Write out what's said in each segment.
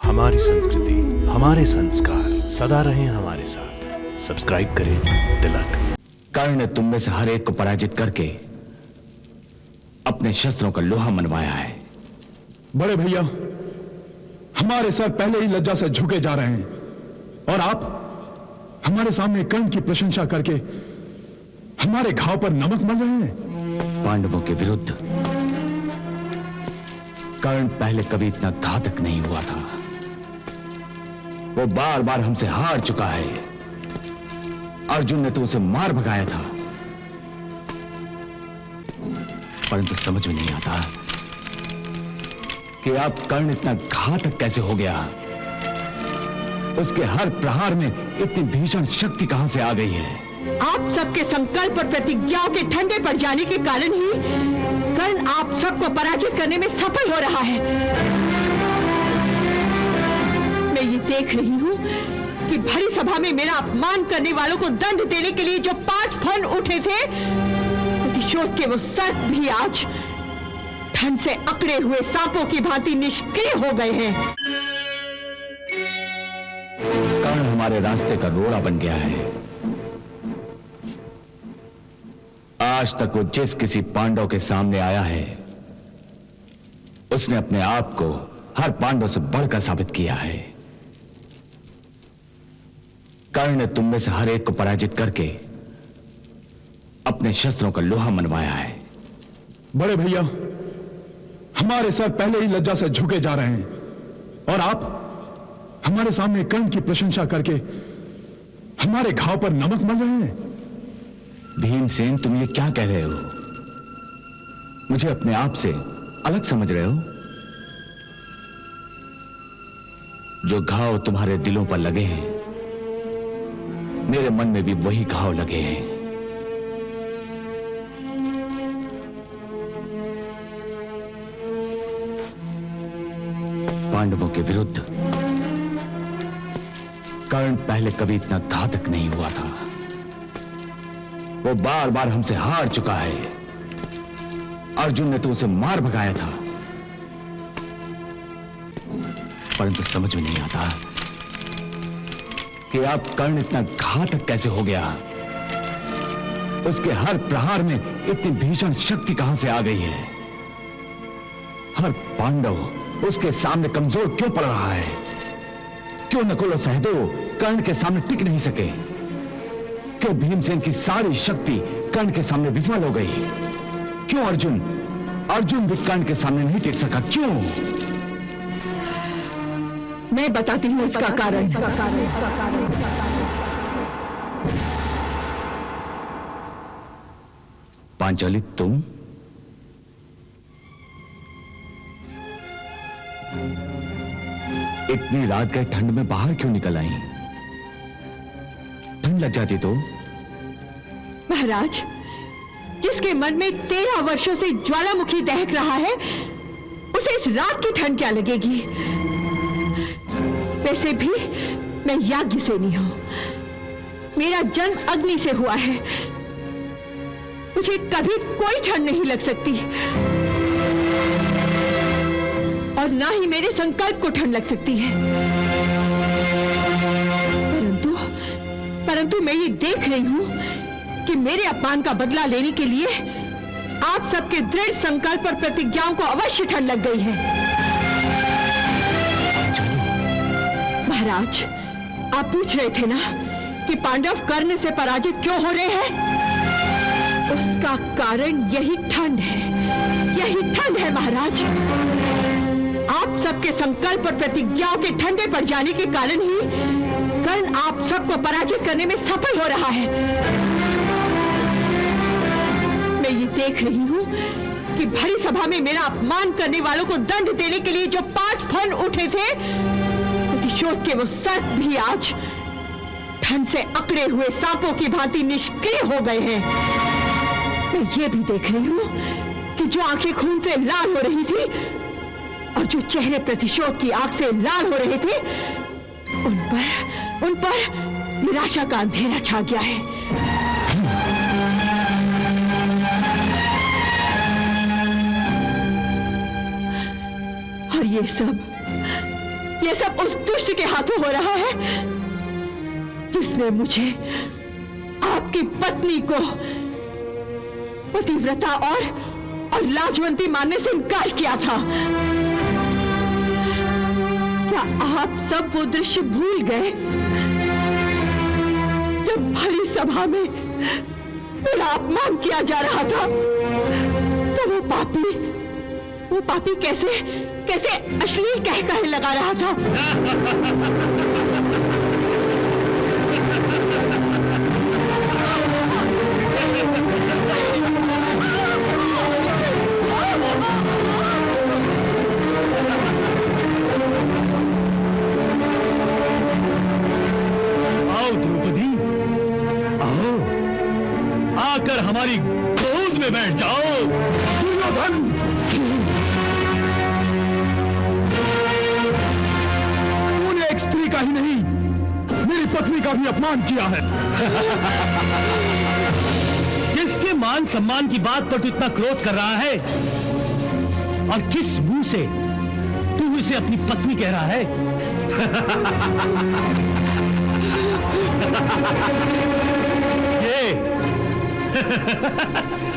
हमारी संस्कृति, हमारे संस्कार सदा रहें हमारे साथ। सब्सक्राइब करें तिलक। कर्ण ने तुम में से हर एक को पराजित करके अपने शस्त्रों का लोहा मनवाया है। बड़े भैया, हमारे सर पहले ही लज्जा से झुके जा रहे हैं और आप हमारे सामने कर्ण की प्रशंसा करके हमारे घाव पर नमक मल रहे हैं। पांडवों के विरुद्ध कर्ण पहले कभी इतना घातक नहीं हुआ था। वो बार बार हमसे हार चुका है। अर्जुन ने तो उसे मार भगाया था, परंतु समझ में नहीं आता कि अब कर्ण इतना घातक कैसे हो गया। उसके हर प्रहार में इतनी भीषण शक्ति कहां से आ गई है। आप सबके संकल्प और प्रतिज्ञाओं के ठंडे पड़ जाने के कारण ही कर्ण आप सबको पराजित करने में सफल हो रहा है। मैं ये देख रही हूँ कि भरी सभा में मेरा अपमान करने वालों को दंड देने के लिए जो 5 फन उठे थे, प्रतिशोध के वो सर्प भी आज ठंड से अकड़े हुए सांपों की भांति निष्क्रिय हो गए हैं। कर्ण हमारे रास्ते का रोड़ा बन गया है। आज तक वो जिस किसी पांडव के सामने आया है, उसने अपने आप को हर पांडव से बढ़कर साबित किया है। कर्ण ने तुम में से हर एक को पराजित करके अपने शस्त्रों का लोहा मनवाया है। बड़े भैया, हमारे सर पहले ही लज्जा से झुके जा रहे हैं और आप हमारे सामने कर्ण की प्रशंसा करके हमारे घाव पर नमक मल रहे हैं। भीमसेन, तुम ये क्या कह रहे हो? मुझे अपने आप से अलग समझ रहे हो? जो घाव तुम्हारे दिलों पर लगे हैं, मेरे मन में भी वही घाव लगे हैं। पांडवों के विरुद्ध कर्ण पहले कभी इतना घातक नहीं हुआ था। वो बार बार हमसे हार चुका है। अर्जुन ने तो उसे मार भगाया था, परंतु समझ में नहीं आता कि अब कर्ण इतना घातक कैसे हो गया। उसके हर प्रहार में इतनी भीषण शक्ति कहां से आ गई है। हर पांडव उसके सामने कमजोर क्यों पड़ रहा है? क्यों नकुल और सहदेव कर्ण के सामने टिक नहीं सके? क्यों भीमसेन की सारी शक्ति कर्ण के सामने विफल हो गई? क्यों अर्जुन भी कर्ण के सामने नहीं टिक सका? क्यों? मैं बताती हूँ इसका कारण। पांचाली, तुम इतनी रात गए ठंड में बाहर क्यों निकल आई? ठंड लग जाती तो? महाराज, जिसके मन में 13 वर्षों से ज्वालामुखी दहक रहा है, उसे इस रात की ठंड क्या लगेगी? वैसे भी मैं याज्ञ से नहीं हूं, मेरा जन्म अग्नि से हुआ है। मुझे कभी कोई ठंड नहीं लग सकती और ना ही मेरे संकल्प को ठंड लग सकती है। परंतु मैं ये देख रही हूं कि मेरे अपमान का बदला लेने के लिए आप सबके दृढ़ संकल्प और प्रतिज्ञाओं को अवश्य ठंड लग गई है। महाराज, आप पूछ रहे थे ना कि पांडव कर्ण से पराजित क्यों हो रहे हैं? उसका कारण यही ठंड है, यही ठंड है महाराज। आप सबके संकल्प और प्रतिज्ञाओं के ठंडे पड़ जाने के कारण ही कर्ण आप सबको पराजित करने में सफल हो रहा है। मैं ये देख रही हूँ कि भरी सभा में मेरा अपमान करने वालों को दंड देने के लिए जो 5 फन उठे थे, प्रतिशोध के वो सर्प भी आज ठंड से अकड़े हुए सांपों की भांति निष्क्रिय हो गए हैं। मैं ये भी देख रही हूँ कि जो आंखें खून से लाल हो रही थी और जो चेहरे प्रतिशोध की आग से लाल हो रहे थे, उन पर निराशा का अंधेरा छा गया है। और ये ये सब उस दुष्ट के हाथों हो रहा है जिसने मुझे, आपकी पत्नी को पतिव्रता और लाजवंती मानने से इनकार किया था। क्या आप सब वो दृश्य भूल गए जब भरी सभा में मेरा अपमान किया जा रहा था? तो वो पापी कैसे अश्लील कह लगा रहा था। आओ द्रौपदी, आओ, आकर हमारी गोद में बैठ जाओ। दुर्योधन, तूने एक स्त्री का ही नहीं, मेरी पत्नी का भी अपमान किया है। किसके मान सम्मान की बात पर तू इतना क्रोध कर रहा है? और किस मुंह से तू इसे अपनी पत्नी कह रहा है? ये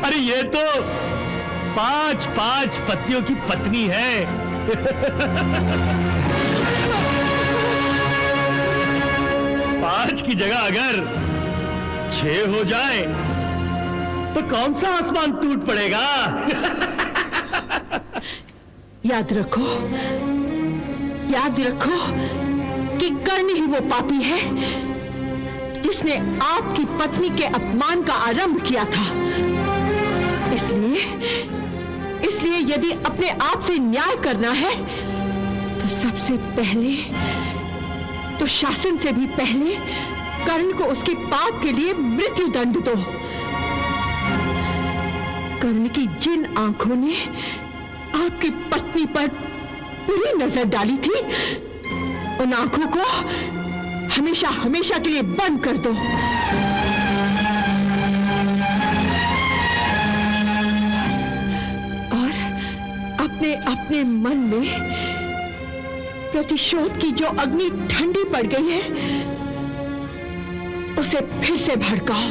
अरे ये तो 5 पतियों की पत्नी है। पांच की जगह अगर 6 हो जाए तो कौन सा आसमान टूट पड़ेगा? याद रखो कि कर्ण ही वो पापी है जिसने आपकी पत्नी के अपमान का आरंभ किया था। इसलिए यदि अपने आप से न्याय करना है तो सबसे पहले, तो शासन से भी पहले कर्ण को उसके पाप के लिए मृत्यु दंड दो। कर्ण की जिन आंखों ने आपकी पत्नी पर बुरी नजर डाली थी, उन आंखों को हमेशा हमेशा के लिए बंद कर दो। और अपने मन में प्रतिशोध की जो अग्नि ठंडी पड़ गई है, उसे फिर से भड़काओ।